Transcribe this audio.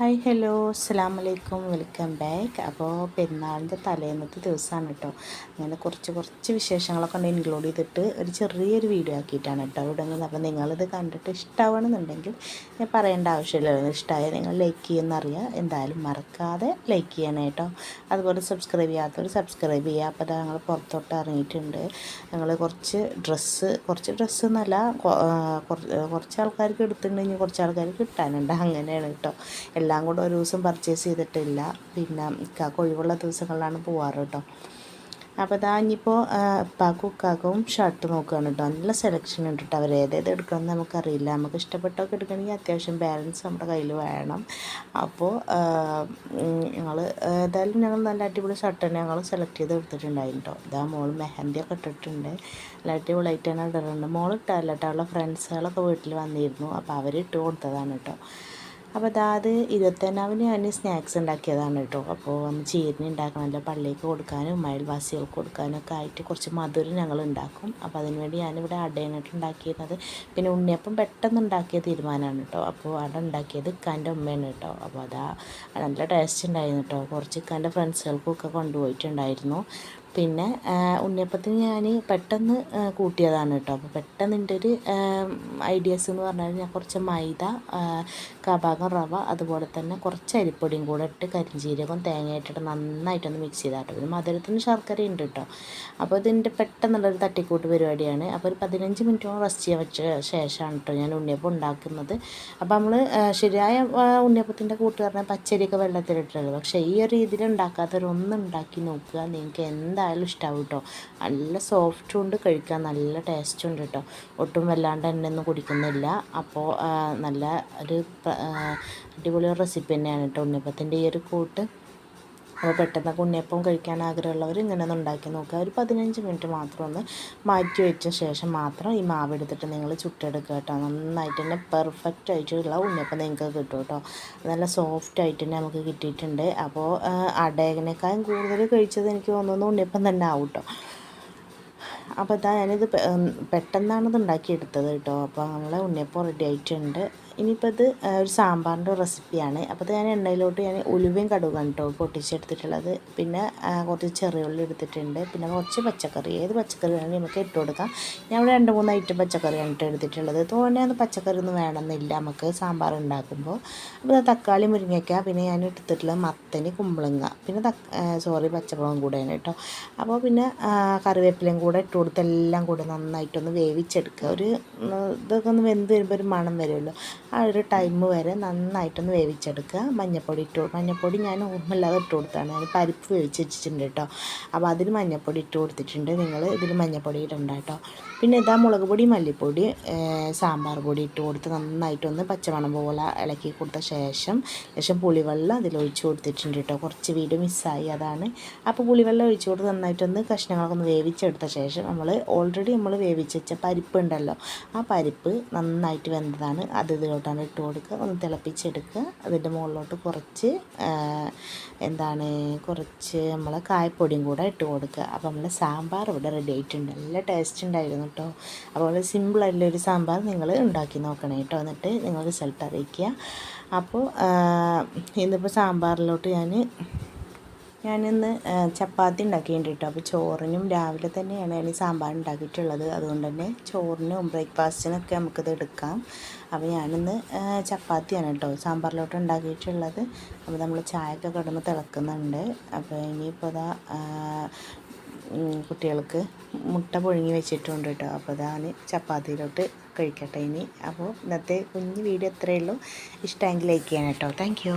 Hi hello അസ്സലാമു അലൈക്കും welcome back. അപ്പോൾ പെരുന്നാളിൻ്റെ തലേന്നത്തെ ദിവസമാണ് കേട്ടോ. അങ്ങനെ കുറച്ച് വിശേഷങ്ങളൊക്കെ ഉണ്ട് ഇൻക്ലൂഡ് ചെയ്തിട്ട് ഒരു ചെറിയൊരു വീഡിയോ ആക്കിയിട്ടാണ് കേട്ടോ ഇടുന്നത്. അപ്പോൾ നിങ്ങളിത് കണ്ടിട്ട് ഇഷ്ടമാണെന്നുണ്ടെങ്കിൽ ഞാൻ പറയേണ്ട ആവശ്യമില്ലല്ലോ. ഇഷ്ടമായ നിങ്ങൾ ലൈക്ക് ചെയ്യുമെന്നറിയാം. എന്തായാലും മറക്കാതെ ലൈക്ക് ചെയ്യണേ കേട്ടോ. അതുപോലെ സബ്സ്ക്രൈബ് ചെയ്യാത്തവർ സബ്സ്ക്രൈബ് ചെയ്യുക. അപ്പോൾ അത് ഞങ്ങൾ പുറത്തോട്ട് ഇറങ്ങിയിട്ടുണ്ട്. ഞങ്ങൾ കുറച്ച് ഡ്രസ്സ് എന്നല്ല, കുറച്ച് ആൾക്കാർക്ക് എടുത്തിട്ടുണ്ടെങ്കിൽ കുറച്ച് ആൾക്കാർക്ക് കിട്ടാനുണ്ട്. അങ്ങനെയാണ് കേട്ടോ. എല്ലാം കൂടെ ഒരു ദിവസം പർച്ചേസ് ചെയ്തിട്ടില്ല. പിന്നെ ഇക്കാക്ക് ഒഴിവുള്ള ദിവസങ്ങളിലാണ് പോവാറ് കേട്ടോ. അപ്പോൾ ഇതാ ഇനിയിപ്പോൾ ഉപ്പാക്കും ഉക്കാക്കും ഷർട്ട് നോക്കുകയാണ് കേട്ടോ. നല്ല സെലക്ഷൻ ഉണ്ട് കേട്ടോ. അവർ ഏതേത് എടുക്കണമെന്ന് നമുക്കറിയില്ല. നമുക്ക് ഇഷ്ടപ്പെട്ടൊക്കെ എടുക്കണമെങ്കിൽ അത്യാവശ്യം ബാലൻസ് നമ്മുടെ കയ്യിൽ വേണം. അപ്പോൾ ഞങ്ങൾ നല്ല അടിപൊളി ഷർട്ട് തന്നെ ഞങ്ങൾ സെലക്ട് ചെയ്ത് എടുത്തിട്ടുണ്ടായിരുന്നു കേട്ടോ. ഇതാ മോൾ മെഹന്തിയൊക്കെ ഇട്ടിട്ടുണ്ട്. നല്ല അടിപൊളിയായിട്ട് തന്നെ ഇടുന്നുണ്ട്. മോൾ ഇട്ടല്ല കേട്ടോ, അവളുടെ ഫ്രണ്ട്സുകളൊക്കെ വീട്ടിൽ വന്നിരുന്നു. അപ്പോൾ അവർ ഇട്ട് കൊടുത്തതാണ് കേട്ടോ. അപ്പോൾ അതായത് 21-ന് ഞാൻ സ്നാക്സ് ഉണ്ടാക്കിയതാണ് കേട്ടോ. അപ്പോൾ ചീരിനി ഉണ്ടാക്കണമല്ലോ, പള്ളിക്ക് കൊടുക്കാനും അയൽവാസികൾക്ക് കൊടുക്കാനൊക്കെ ആയിട്ട് കുറച്ച് മധുരം ഞങ്ങൾ ഉണ്ടാക്കും. അപ്പോൾ അതിനുവേണ്ടി ഞാനിവിടെ അടയാനായിട്ട് ഉണ്ടാക്കിയിരുന്നത്. പിന്നെ ഉണ്ണിയപ്പം പെട്ടെന്ന് ഉണ്ടാക്കിയ തീരുമാനമാണ് കേട്ടോ. അപ്പോൾ അട ഉണ്ടാക്കിയത് ഇക്കാൻ്റെ ഉമ്മയാണ് കേട്ടോ. അപ്പോൾ നല്ല ടേസ്റ്റ് ഉണ്ടായിരുന്നു കേട്ടോ. കുറച്ച് ഇക്കാൻ്റെ ഫ്രണ്ട്സുകൾക്കൊക്കെ കൊണ്ടുപോയിട്ടുണ്ടായിരുന്നു. പിന്നെ ഉണ്ണിയപ്പത്തിന് ഞാൻ പെട്ടെന്ന് കൂട്ടിയതാണ് കേട്ടോ. അപ്പോൾ പെട്ടെന്ന് എൻ്റെ ഒരു ഐഡിയാസ് എന്ന് പറഞ്ഞാൽ ഞാൻ കുറച്ച് മൈദ, കാഭാഗം റവ, അതുപോലെ തന്നെ കുറച്ച് അരിപ്പൊടിയും കൂടെ ഇട്ട് കരിഞ്ജീരകം തേങ്ങയായിട്ടിട്ട് നന്നായിട്ടൊന്ന് മിക്സ് ചെയ്താട്ടോ. പിന്നെ മധുരത്തിന് ശർക്കര ഉണ്ട് കേട്ടോ. അപ്പോൾ ഇതിൻ്റെ പെട്ടെന്നുള്ളൊരു തട്ടിക്കൂട്ട് പരിപാടിയാണ്. അപ്പോൾ ഒരു 15 മിനിറ്റോളം റെസ്റ്റ് ചെയ്യാൻ വെച്ച ശേഷമാണ് കേട്ടോ ഞാൻ ഉണ്ണിയപ്പം ഉണ്ടാക്കുന്നത്. അപ്പോൾ നമ്മൾ ശരിയായ ഉണ്ണിയപ്പത്തിൻ്റെ കൂട്ട് പറഞ്ഞാൽ പച്ചരിയൊക്കെ വെള്ളത്തിലിട്ടുള്ളത്. പക്ഷേ ഈ ഒരു രീതിയിൽ ഉണ്ടാക്കാത്തവരൊന്നും ഉണ്ടാക്കി നോക്കുക, നിങ്ങൾക്ക് എന്തായാലും ഇഷ്ടമാവും കേട്ടോ. നല്ല സോഫ്റ്റും ഉണ്ട്, കഴിക്കാൻ നല്ല ടേസ്റ്റും ഉണ്ട് കേട്ടോ. ഒട്ടും വല്ലാണ്ട് എണ്ണയൊന്നും കുടിക്കുന്നില്ല. അപ്പോൾ നല്ല ഒരു അടിപൊളി റെസിപ്പി തന്നെയാണ് കേട്ടോ ഉണ്ണിയപ്പത്തിൻ്റെ ഈ ഒരു കൂട്ട്. അപ്പോൾ പെട്ടെന്നൊക്കെ ഉണ്ണിയപ്പം കഴിക്കാൻ ആഗ്രഹമുള്ളവർ ഇങ്ങനെ ഒന്ന് ഉണ്ടാക്കി നോക്കുക. ഒരു 15 മിനിറ്റ് മാത്രം ഒന്ന് മാറ്റി വെച്ച ശേഷം മാത്രം ഈ മാവ് എടുത്തിട്ട് നിങ്ങൾ ചുട്ടെടുക്കുക കേട്ടോ. നന്നായിട്ട് തന്നെ പെർഫെക്റ്റ് ആയിട്ടുള്ള ഉണ്ണിയപ്പം നിങ്ങൾക്ക് കിട്ടും കേട്ടോ. നല്ല സോഫ്റ്റ് ആയിട്ട് തന്നെ നമുക്ക് കിട്ടിയിട്ടുണ്ട്. അപ്പോൾ അടേനേക്കാളും കൂടുതൽ കഴിച്ചത് എനിക്ക് തോന്നുന്നു ഉണ്ണിയപ്പം തന്നെ ആവും കേട്ടോ. അപ്പോൾ ഞാനിത് പെട്ടെന്നാണിത് ഉണ്ടാക്കിയെടുത്തത് കേട്ടോ. അപ്പോൾ നമ്മളെ ഉണ്ണിയപ്പം റെഡി ആയിട്ടുണ്ട്. ഇനിയിപ്പോൾ ഇത് ഒരു സാമ്പാറിൻ്റെ റെസിപ്പിയാണ്. അപ്പോൾ ഞാൻ എണ്ണയിലോട്ട് ഞാൻ ഉലുവയും കടുകാണ് കേട്ടോ പൊട്ടിച്ചെടുത്തിട്ടുള്ളത്. പിന്നെ കുറച്ച് ചെറിയുള്ളി എടുത്തിട്ടുണ്ട്. പിന്നെ കുറച്ച് പച്ചക്കറി, ഏത് പച്ചക്കറി വേണമെങ്കിൽ നമുക്ക് ഇട്ട് കൊടുക്കാം. ഞാൻ ഇവിടെ 2-3 ഐറ്റം പച്ചക്കറിയാണ് ഇട്ട് എടുത്തിട്ടുള്ളത്. തോനെയൊന്നും പച്ചക്കറി ഒന്നും വേണമെന്നില്ല നമുക്ക് സാമ്പാർ ഉണ്ടാക്കുമ്പോൾ. അപ്പോൾ തക്കാളി, മുരിങ്ങയ്ക്ക, പിന്നെ ഞാൻ എടുത്തിട്ടുള്ളത് മത്തന്, കുമ്പളങ്ങ, പിന്നെ പച്ചമുളകും കൂടെയാണ് കേട്ടോ. അപ്പോൾ പിന്നെ കറിവേപ്പിലയും കൂടെ ഇട്ട് കൊടുത്ത് എല്ലാം കൂടെ നന്നായിട്ടൊന്ന് വേവിച്ചെടുക്കുക. ഇതൊക്കെ ഒന്ന് വെന്ത് വരുമ്പോൾ ഒരു മണം വരുമല്ലോ, ആ ഒരു ടൈം വരെ നന്നായിട്ടൊന്ന് വേവിച്ചെടുക്കുക. മഞ്ഞൾപ്പൊടി ഞാൻ ഓർമ്മയില്ലാതെ ഇട്ട് കൊടുത്താണ്. ഞാൻ പരിപ്പ് വേവിച്ച് വെച്ചിട്ടുണ്ട് കേട്ടോ. അപ്പോൾ അതിൽ മഞ്ഞൾപ്പൊടി ഇട്ട് കൊടുത്തിട്ടുണ്ട്. നിങ്ങൾ ഇതിൽ മഞ്ഞൾപ്പൊടി ഇടണ്ട കേട്ടോ. പിന്നെ ഇതാ മുളക് പൊടി, മല്ലിപ്പൊടി, സാമ്പാർ പൊടി ഇട്ട് കൊടുത്ത് നന്നായിട്ടൊന്ന് പച്ചമണം പോലെ ഇളക്കി കൊടുത്ത ശേഷം പുളിവെള്ളം അതിലൊഴിച്ച് കൊടുത്തിട്ടുണ്ട് കേട്ടോ. കുറച്ച് വീട് മിസ്സായി, അതാണ്. അപ്പോൾ പുളിവെള്ളം ഒഴിച്ച് കൊടുത്ത് നന്നായിട്ടൊന്ന് കഷ്ണങ്ങളൊക്കെ ഒന്ന് വേവിച്ചെടുത്ത ശേഷം നമ്മൾ വേവിച്ച് വെച്ച പരിപ്പ് ഉണ്ടല്ലോ, ആ പരിപ്പ് നന്നായിട്ട് വെന്തതാണ് അത് ഇതിലോട്ടാണ് ഇട്ട് കൊടുക്കുക. ഒന്ന് തിളപ്പിച്ചെടുക്കുക. അതിൻ്റെ മുകളിലോട്ട് കുറച്ച് നമ്മളെ കായപ്പൊടിയും കൂടെ ഇട്ട് കൊടുക്കുക. അപ്പോൾ നമ്മളെ സാമ്പാർ ഇവിടെ റെഡി ആയിട്ടുണ്ട്. നല്ല ടേസ്റ്റ് ഉണ്ടായിരുന്നു കേട്ടോ. അപ്പോൾ സിമ്പിളായിട്ടുള്ള ഒരു സാമ്പാർ നിങ്ങൾ ഉണ്ടാക്കി നോക്കണേ കേട്ടോ. എന്നിട്ട് നിങ്ങൾ റിസൾട്ട് അറിയിക്കുക. അപ്പോൾ ഇന്നിപ്പോൾ സാമ്പാറിലോട്ട് ഞാനിന്ന് ചപ്പാത്തി ഉണ്ടാക്കിയിട്ടുണ്ട് കേട്ടോ. അപ്പോൾ ചോറിനും രാവിലെ തന്നെയാണ് ഞാൻ ഈ സാമ്പാർ ഉണ്ടാക്കിയിട്ടുള്ളത്. അതുകൊണ്ട് തന്നെ ചോറിനും ബ്രേക്ക്ഫാസ്റ്റിനൊക്കെ നമുക്കിത് എടുക്കാം. അപ്പോൾ ഞാനിന്ന് ചപ്പാത്തിയാണ് കേട്ടോ സാമ്പാറിലോട്ട് ഉണ്ടാക്കിയിട്ടുള്ളത്. അപ്പോൾ നമ്മൾ ചായയൊക്കെ കിടന്ന് തിളക്കുന്നുണ്ട്. അപ്പോൾ ഇനിയിപ്പോൾ കുട്ടികൾക്ക് മുട്ട പുഴുങ്ങി വെച്ചിട്ടുണ്ട് കേട്ടോ. അപ്പോൾ ഞാൻ ചപ്പാത്തിയിലോട്ട് കഴിക്കട്ടെ ഇനി. അപ്പോൾ ഇന്നത്തെ കുഞ്ഞ് വീഡിയോ ഇത്രയേ ഉള്ളൂ. ഇഷ്ടമെങ്കിൽ ലൈക്ക് ചെയ്യണം കേട്ടോ. Thank you.